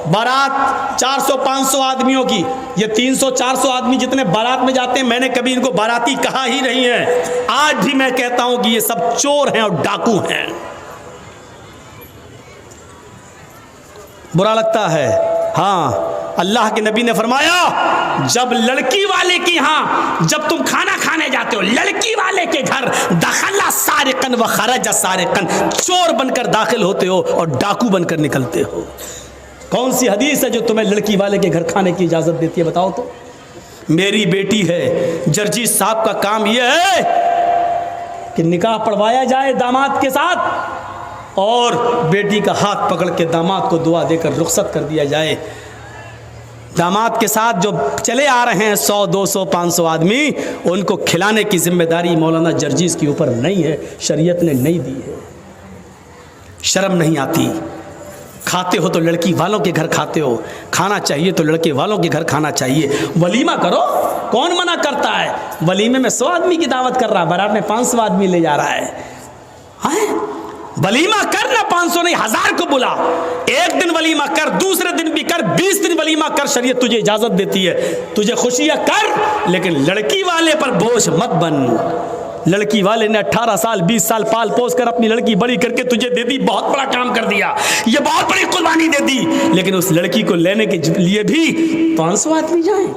बारात 400-500 आदमियों की, ये 300-400 आदमी जितने बारात में जाते हैं, मैंने कभी इनको बाराती कहा ही नहीं है। आज भी मैं कहता हूं कि ये सब चोर हैं और डाकू हैं। बुरा लगता है। हाँ, अल्लाह के नबी ने फरमाया, जब लड़की वाले के यहाँ, जब तुम खाना खाने जाते हो लड़की वाले के घर, दखला सारिकन व खरज सारिकन, चोर बनकर दाखिल होते हो और डाकू बनकर निकलते हो। कौन सी हदीस है जो तुम्हें लड़की वाले के घर खाने की इजाजत देती है, बताओ तो। मेरी बेटी है, जर्जीस साहब का काम यह है कि निकाह पढ़वाया जाए दामाद के साथ, और बेटी का हाथ पकड़ के दामाद को दुआ देकर रुखसत कर दिया जाए। दामाद के साथ जो चले आ रहे हैं 100, 200, 500 आदमी, उनको खिलाने की जिम्मेदारी मौलाना जर्जीस के ऊपर नहीं है, शरीयत ने नहीं दी है। शर्म नहीं आती? खाते हो तो लड़की वालों के घर खाते हो, खाना चाहिए तो लड़के वालों के घर खाना चाहिए। वलीमा करो, कौन मना करता है? वलीमे में 100 आदमी की दावत कर रहा, बारात में 500 आदमी ले जा रहा है। वलीमा कर ना, 500 नहीं 1000 को बुला। एक दिन वलीमा कर, दूसरे दिन भी कर, 20 दिन वलीमा कर, शरीयत तुझे इजाजत देती है। तुझे खुशियां कर, लेकिन लड़की वाले पर बोझ मत बन। लड़की वाले ने 18 साल 20 साल पाल पोस कर अपनी लड़की बड़ी करके तुझे दे दी, बहुत बड़ा काम कर दिया, ये बहुत बड़ी कुर्बानी दे दी, लेकिन उस लड़की को लेने के लिए भी 500 आदमी जाएं,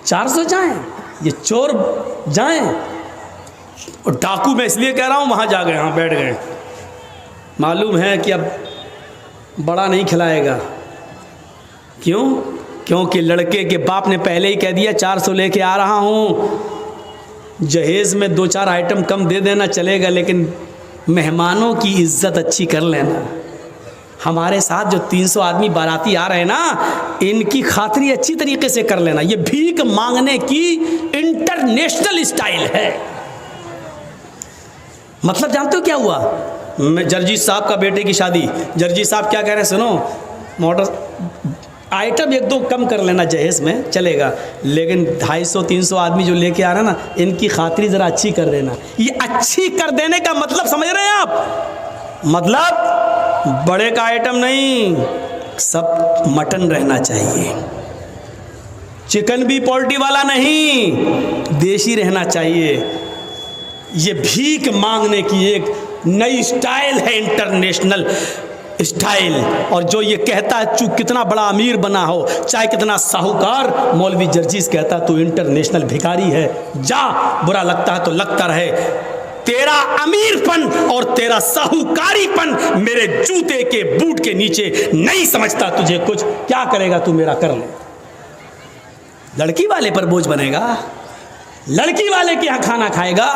400 जाएं, ये चोर जाएं। और डाकू मैं इसलिए कह रहा हूं, वहां जा गए, हाँ बैठ गए, मालूम है कि अब बड़ा नहीं खिलाएगा। क्यों? क्योंकि लड़के के बाप ने पहले ही कह दिया 400 लेके आ रहा हूँ, जहेज में 2-4 आइटम कम दे देना चलेगा, लेकिन मेहमानों की इज्जत अच्छी कर लेना। हमारे साथ जो 300 आदमी बाराती आ रहे हैं ना, इनकी खातिरी अच्छी तरीके से कर लेना। ये भीख मांगने की इंटरनेशनल स्टाइल है। मतलब जानते हो क्या हुआ? मैं जर्जीस साहब का बेटे की शादी, जर्जीस साहब क्या कह रहे हैं सुनो, मोटर आइटम 1-2 कम कर लेना जहेज में चलेगा, लेकिन 250-300 आदमी जो लेके आ रहे हैं ना, इनकी खातिरी ज़रा अच्छी कर देना। ये अच्छी कर देने का मतलब समझ रहे हैं आप? मतलब बड़े का आइटम नहीं, सब मटन रहना चाहिए, चिकन भी पोल्ट्री वाला नहीं, देसी रहना चाहिए। ये भीख मांगने की एक नई स्टाइल है, इंटरनेशनल स्टाइल। और जो ये कहता है तू कितना बड़ा अमीर बना हो, चाहे कितना साहूकार, मौलवी जर्जीस कहता है तू इंटरनेशनल भिखारी है, जा, बुरा लगता है तो लगता रहे। तेरा अमीरपन और तेरा साहूकारीपन मेरे जूते के बूट के नीचे नहीं समझता तुझे कुछ। क्या करेगा तू, मेरा कर ले। लड़की वाले पर बोझ बनेगा, लड़की वाले के यहाँ खाना खाएगा,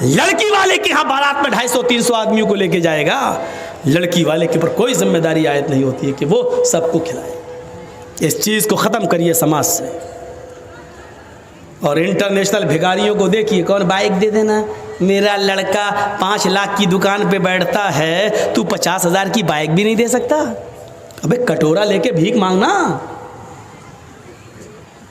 लड़की वाले के यहाँ बारात में 250-300 आदमियों को लेके जाएगा। लड़की वाले के ऊपर कोई जिम्मेदारी आयत नहीं होती है कि वो सबको खिलाए। इस चीज़ को ख़त्म करिए समाज से। और इंटरनेशनल भिखारियों को देखिए, कौन बाइक दे देना, मेरा लड़का 5 लाख की दुकान पे बैठता है, तू 50,000 की बाइक भी नहीं दे सकता? अबे कटोरा लेके भीख मांगना।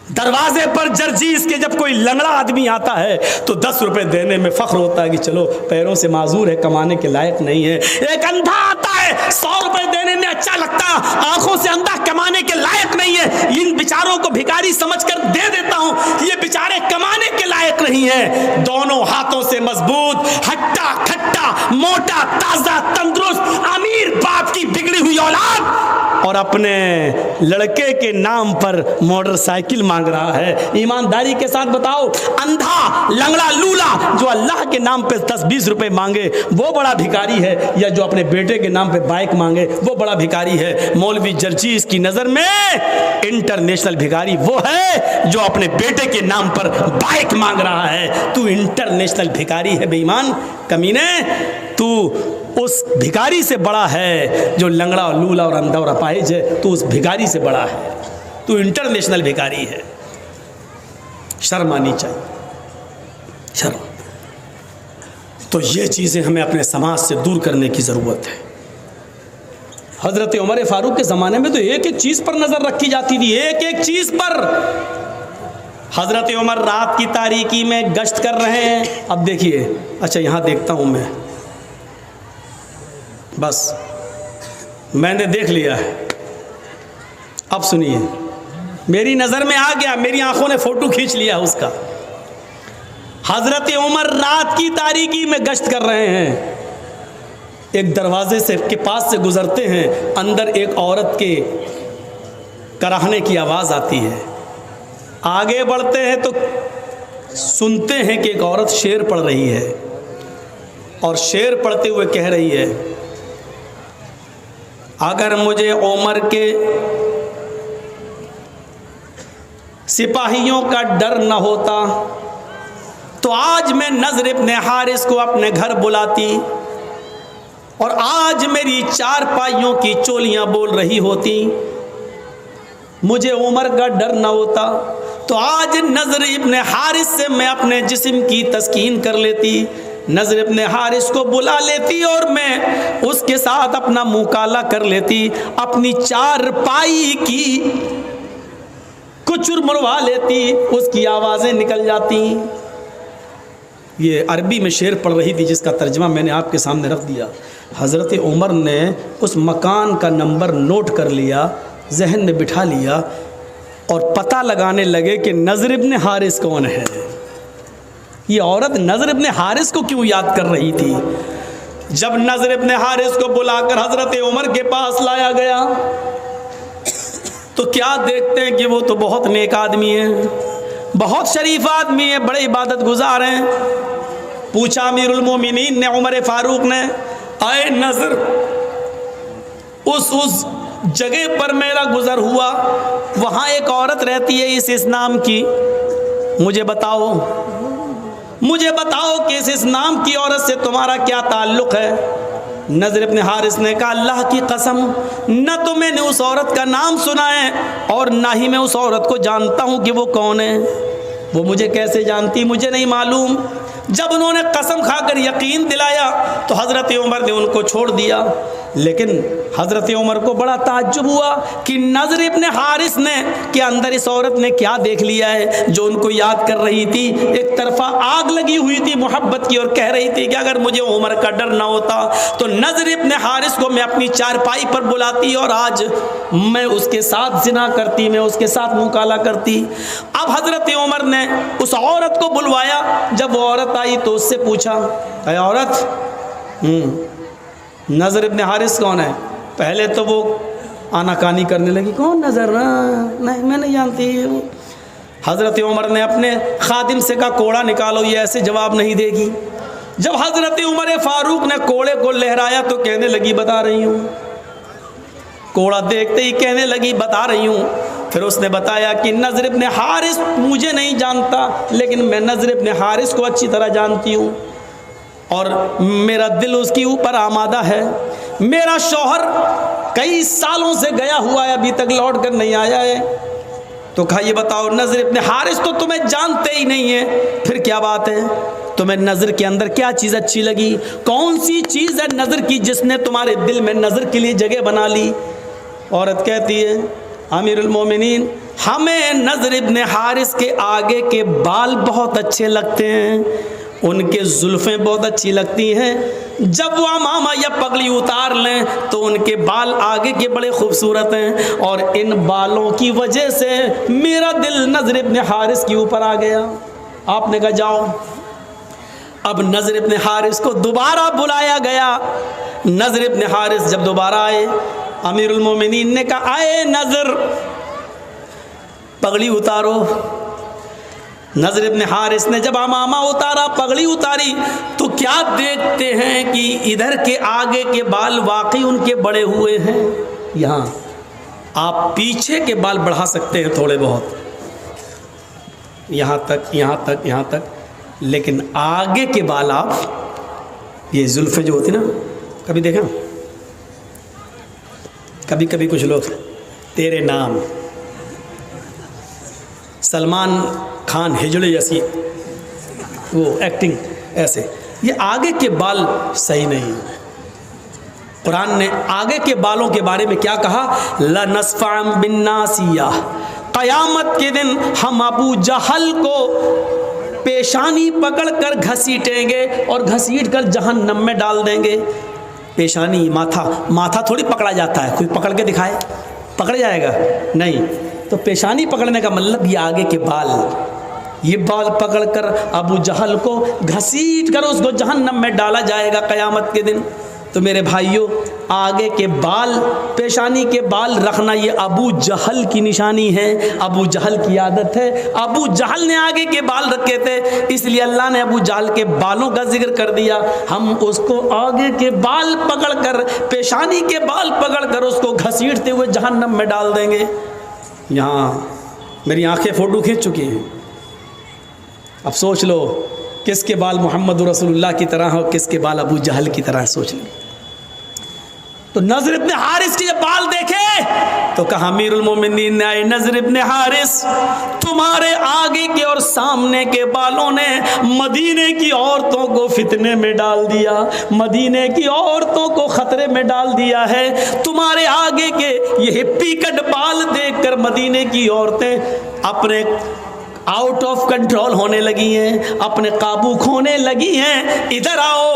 दरवाजे पर जर्जीस के जब कोई लंगड़ा आदमी आता है तो 10 रुपए देने में फख्र होता है कि चलो पैरों से माजूर है, कमाने के लायक नहीं है। एक अंधा आता है, 100 रुपए देने में अच्छा लगता, आंखों से अंधा, कमाने के लायक नहीं है। इन बेचारों को भिखारी समझकर दे देता हूं, ये बेचारे कमाने के लायक नहीं है। दोनों हाथों से मजबूत, हट्टा खट्टा, मोटा ताजा तंदुरुस्त अमीर बाप की बिगड़ी हुई औलाद, और अपने लड़के के नाम पर मोटरसाइकिल मांग रहा है। ईमानदारी के साथ बताओ, अंधा लंगड़ा लूला जो अल्लाह के नाम पे 10-20 रुपए मांगे वो बड़ा भिखारी है, या जो अपने बेटे के नाम पे बाइक मांगे वो बड़ा भिखारी है? मौलवी जर्जीस की नजर में इंटरनेशनल भिखारी वो है जो अपने बेटे के नाम पर बाइक मांग रहा है। तू इंटरनेशनल भिखारी है बेईमान, कमीने। तू उस भिखारी से बड़ा है जो लंगड़ा और लूला और अंधा और अपाहिज है। तू उस भिखारी से बड़ा है, तू इंटरनेशनल भिखारी है। शर्म आनी चाहिए, शर्म। तो ये चीज़ें हमें अपने समाज से दूर करने की ज़रूरत है। हज़रत उमर फारूक के ज़माने में तो एक एक चीज़ पर नज़र रखी जाती थी, एक एक चीज़ पर। हज़रत उमर रात की तारीकी में गश्त कर रहे हैं। अब देखिए, अच्छा यहाँ देखता हूँ मैं, बस मैंने देख लिया है। अब सुनिए, मेरी नज़र में आ गया, मेरी आंखों ने फ़ोटो खींच लिया उसका। हज़रत उमर रात की तारीकी में गश्त कर रहे हैं, एक दरवाजे से के पास से गुज़रते हैं, अंदर एक औरत के कराहने की आवाज़ आती है। आगे बढ़ते हैं तो सुनते हैं कि एक औरत शेर पढ़ रही है, और शेर पढ़ते हुए कह रही है, अगर मुझे उमर के सिपाहियों का डर न होता तो आज मैं नज़र इब्न हारिस को अपने घर बुलाती, और आज मेरी चार पाइयों की चोलियां बोल रही होती। मुझे उमर का डर न होता तो आज नज़र इब्न हारिस से मैं अपने जिस्म की तस्कीन कर लेती, नज़र इब्न हारिस को बुला लेती और मैं उसके साथ अपना मुँह काला कर लेती, अपनी चार पाई की कुछ चुरमुरवा लेती, उसकी आवाज़ें निकल जाती। ये अरबी में शेर पढ़ रही थी जिसका तर्जमा मैंने आपके सामने रख दिया। हज़रत उमर ने उस मकान का नंबर नोट कर लिया, जहन में बिठा लिया, और पता लगाने लगे कि नज़र इब्न हारिस कौन है। ये औरत नज़र इब्न हारिस को क्यों याद कर रही थी। जब नज़र इब्न हारिस को बुलाकर हज़रत उमर के पास लाया गया तो क्या देखते हैं कि वो तो बहुत नेक आदमी है, बहुत शरीफ आदमी है, बड़े इबादत गुजार हैं। पूछा अमीरुल मोमिनीन ने, उमर फारूक ने, आए नज़र, उस जगह पर मेरा गुज़र हुआ, वहाँ एक औरत रहती है इस नाम की, मुझे बताओ कि इस नाम की औरत से तुम्हारा क्या ताल्लुक़ है। नज़र इब्न हारिस ने कहा, अल्लाह की कसम, न तो मैंने उस औरत का नाम सुना है और ना ही मैं उस औरत को जानता हूँ कि वो कौन है। वो मुझे कैसे जानती, मुझे नहीं मालूम। जब उन्होंने कसम खाकर यकीन दिलाया तो हज़रत उमर ने उनको छोड़ दिया। लेकिन हज़रत उमर को बड़ा ताज्जुब हुआ कि नज़र इब्न हारिस ने के अंदर इस औरत ने क्या देख लिया है जो उनको याद कर रही थी। एक तरफा आग लगी हुई थी मोहब्बत की और कह रही थी कि अगर मुझे उमर का डर ना होता तो नज़र इब्न हारिस को मैं अपनी चारपाई पर बुलाती और आज मैं उसके साथ जिना करती, मैं उसके साथ मुँह काला करती। अब हज़रत उमर ने उस औरत को बुलवाया। जब वो औरत आई तो उससे पूछा, अरे औरत, नज़र इब्न हारिस कौन है। पहले तो वो आनाकानी करने लगी, कौन नज़र, नहीं मैं नहीं जानती। हज़रत उमर ने अपने खादिम से कहा, कोड़ा निकालो, ये ऐसे जवाब नहीं देगी। जब हज़रत उमर फारूक ने कोड़े को लहराया तो कहने लगी, बता रही हूँ। कोड़ा देखते ही कहने लगी, बता रही हूँ। फिर उसने बताया कि नज़र इब्न हारिस मुझे नहीं जानता, लेकिन मैं नज़र इब्न हारिस को अच्छी तरह जानती हूँ और मेरा दिल उसके ऊपर आमादा है। मेरा शौहर कई सालों से गया हुआ है, अभी तक लौट कर नहीं आया है। तो कहा, ये बताओ, नज़र इब्न हारिस तो तुम्हें जानते ही नहीं है, फिर क्या बात है। तुम्हें नज़र के अंदर क्या चीज़ अच्छी लगी, कौन सी चीज़ है नज़र की जिसने तुम्हारे दिल में नज़र के लिए जगह बना ली। औरत कहती है, अमीरुल मोमिनीन, हमें नज़र इब्न हारिस के आगे के बाल बहुत अच्छे लगते हैं, उनके जुल्फ़ें बहुत अच्छी लगती हैं। जब वो अमामा या पगड़ी उतार लें तो उनके बाल आगे के बड़े खूबसूरत हैं, और इन बालों की वजह से मेरा दिल नज़र इब्न हारिस के ऊपर आ गया। आपने कहा, जाओ। अब नज़र इब्न हारिस को दोबारा बुलाया गया। नज़र इब्न हारिस जब दोबारा आए, अमीरुल मोमिनीन ने कहा, आए नज़र, पगड़ी उतारो। नज़र इब्न हारिस ने जब अमामा उतारा, पगड़ी उतारी, तो क्या देखते हैं कि इधर के आगे के बाल वाकई उनके बड़े हुए हैं। यहाँ आप पीछे के बाल बढ़ा सकते हैं थोड़े बहुत, यहाँ तक, यहाँ तक, यहाँ तक, लेकिन आगे के बाल आप, ये जुल्फ़े जो होती ना, कभी देखा, कभी कभी कुछ लोग तेरे नाम, सलमान खान हिजड़े जैसी वो एक्टिंग ऐसे, ये आगे के बाल सही नहीं। कुरान ने आगे के बालों के बारे में क्या कहा, लनस्फ़अम बिन्नासिया, क़यामत के दिन हम अबू जहल को पेशानी पकड़कर घसीटेंगे और घसीट कर जहन्नम में डाल देंगे। पेशानी, माथा, माथा थोड़ी पकड़ा जाता है, कोई पकड़ के दिखाए, पकड़ जाएगा नहीं। तो पेशानी पकड़ने का मतलब ये आगे के बाल, ये बाल पकड़कर अबू जहल को घसीट कर उसको जहन्नम में डाला जाएगा क़यामत के दिन। तो मेरे भाइयों, आगे के बाल, पेशानी के बाल रखना ये अबू जहल की निशानी है, अबू जहल की आदत है। अबू जहल ने आगे के बाल रखे थे, इसलिए अल्लाह ने अबू जहल के बालों का जिक्र कर दिया। हम उसको आगे के बाल पकड़कर, पेशानी के बाल पकड़कर उसको घसीटते हुए जहन्नम में डाल देंगे। यहाँ मेरी आंखें फ़ोटो खींच चुकी हैं। अब सोच लो किसके बाल मोहम्मद रसूलुल्लाह की तरह हो, किसके बाल अबू जहल की तरह, सोच लो। तो नज़र इब्न हारिस के बाल देखे तो कहा अमीरुल मोमिनीन ने, नज़र इब्न हारिस, तुम्हारे आगे के और सामने के बालों ने मदीने की औरतों को फितने में डाल दिया, मदीने की औरतों को खतरे में डाल दिया है। तुम्हारे आगे के ये हिप्पी कट बाल देखकर मदीने की औरतें अपने आउट ऑफ कंट्रोल होने लगी हैं, अपने काबू खोने लगी हैं। इधर आओ।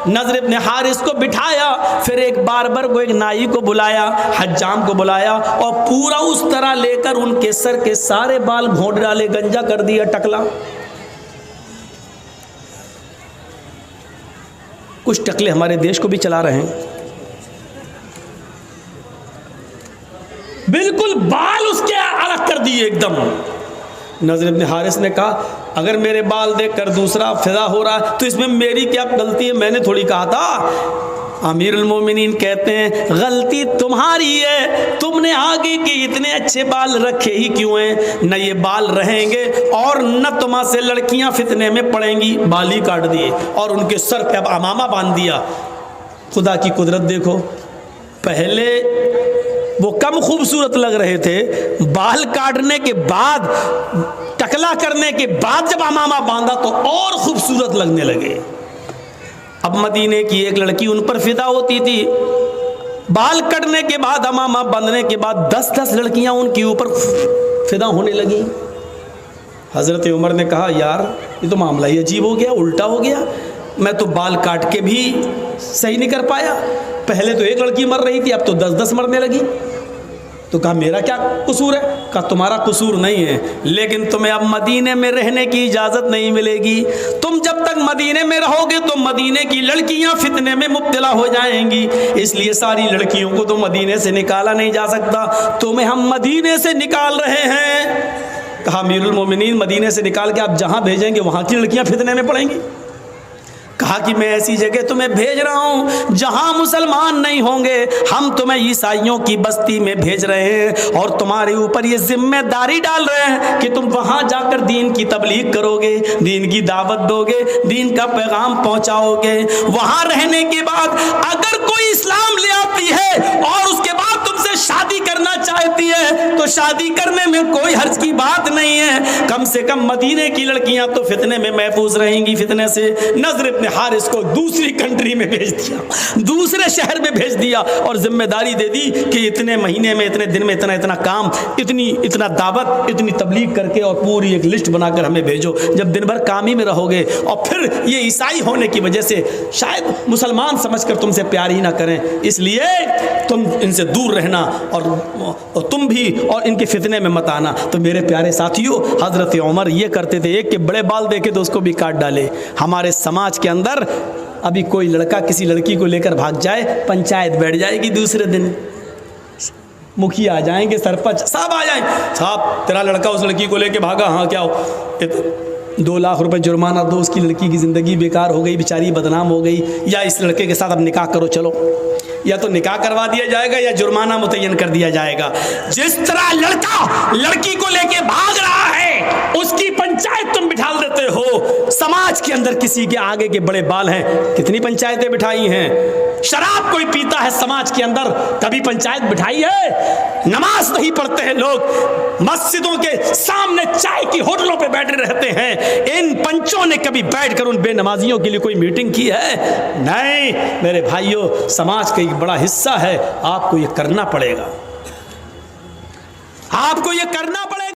नज़र इब्न हारिस को बिठाया, फिर एक बारबर को, एक नाई को बुलाया, हज्जाम को बुलाया और पूरा उस तरह लेकर उनके सर के सारे बाल घोंट डाले, गंजा कर दिया, टकला। कुछ टकले हमारे देश को भी चला रहे हैं, बिल्कुल बाल उसके अलग कर दिए एकदम। नज़र इब्न हारिस ने कहा, अगर मेरे बाल देखकर दूसरा फिदा हो रहा है तो इसमें मेरी क्या गलती है? मैंने थोड़ी कहा था। अमीरुल मोमिनीन कहते हैं, गलती तुम्हारी है, तुमने आगे के इतने अच्छे बाल रखे ही क्यों हैं? न ये बाल रहेंगे और न तुम्हां से लड़कियां फितने में पड़ेंगी। बाल ही काट दिए और उनके सर पे अब अमामा बांध दिया। खुदा की कुदरत देखो, पहले वो कम खूबसूरत लग रहे थे, बाल काटने के बाद, टकला करने के बाद जब अमामा बांधा तो और खूबसूरत लगने लगे। अब मदीने की एक लड़की उन पर फिदा होती थी, बाल कटने के बाद, अमामा बांधने के बाद 10-10 लड़कियां उनके ऊपर फिदा होने लगी। हज़रत उमर ने कहा, यार ये तो मामला ही अजीब हो गया, उल्टा हो गया। मैं तो बाल काट के भी सही नहीं कर पाया, पहले तो एक लड़की मर रही थी, अब तो 10-10 मरने लगी। तो कहा मेरा क्या कसूर है? कहा तुम्हारा कसूर नहीं है, लेकिन तुम्हें अब मदीने में रहने की इजाज़त नहीं मिलेगी। तुम जब तक मदीने में रहोगे तो मदीने की लड़कियां फितने में मुब्तला हो जाएंगी, इसलिए सारी लड़कियों को तो मदीने से निकाला नहीं जा सकता, तुम्हें हम मदीने से निकाल रहे हैं। कहा अमीरुल मोमिनीन, मदीने से निकाल के आप जहाँ भेजेंगे वहाँ की लड़कियाँ फितने में पड़ेंगी। कहा कि मैं ऐसी जगह तुम्हें भेज रहा हूँ जहां मुसलमान नहीं होंगे, हम तुम्हें ईसाइयों की बस्ती में भेज रहे हैं और तुम्हारे ऊपर ये जिम्मेदारी डाल रहे हैं कि तुम वहां जाकर दीन की तबलीग करोगे, दीन की दावत दोगे, दीन का पैगाम पहुंचाओगे। वहां रहने के बाद अगर कोई इस्लाम ले आती है और उसके बाद तुमसे शादी करना चाहती है तो शादी करने में कोई हर्ज की बात नहीं है, कम से कम मदीने की लड़कियां तो फितने में महफूज रहेंगी, फितने से। नज़र इब्न हारिस को दूसरी कंट्री में भेज दिया, दूसरे शहर में भेज दिया और जिम्मेदारी दे दी कि इतने महीने में, इतने दिन में इतना इतना काम, इतना दावत, इतनी तबलीग करके और पूरी एक लिस्ट बनाकर हमें भेजो। जब दिन भर काम ही में रहोगे और फिर ये ईसाई होने की वजह से शायद मुसलमान समझकर तुमसे प्यार ही ना करें, इसलिए तुम इनसे दूर रहना और तुम भी और इनके फितने में मत आना। तो मेरे प्यारे साथियों, हज़रत उमर ये करते थे, एक के बड़े बाल देखे तो उसको भी काट डाले। हमारे समाज के अंदर अभी कोई लड़का किसी लड़की को लेकर भाग जाए, पंचायत बैठ जाएगी, दूसरे दिन मुखिया आ जाएंगे, सरपंच साहब आ जाएंगे, साहब तेरा लड़का उस लड़की को लेकर भागा, हाँ क्या हो, 2 लाख रुपए जुर्माना दो, उसकी लड़की की ज़िंदगी बेकार हो गई, बेचारी बदनाम हो गई, या इस लड़के के साथ अब निकाह करो, चलो, या तो निकाह करवा दिया जाएगा या जुर्माना मुतय्यन कर दिया जाएगा। जिस तरह लड़का लड़की को लेके भाग रहा है उसकी पंचायत तुम बिठा देते हो। समाज के अंदर किसी के आगे के बड़े बाल हैं, कितनी पंचायतें बिठाई हैं। शराब कोई पीता है समाज के अंदर, कभी पंचायत बिठाई है? नमाज नहीं पढ़ते हैं लोग, मस्जिदों के सामने चाय की होटलों पे बैठे रहते हैं, इन पंचों ने कभी बैठकर उन बेनमाजियों के लिए कोई मीटिंग की है? नहीं मेरे भाइयों, समाज का एक बड़ा हिस्सा है, आपको ये करना पड़ेगा, आपको ये करना पड़ेगा।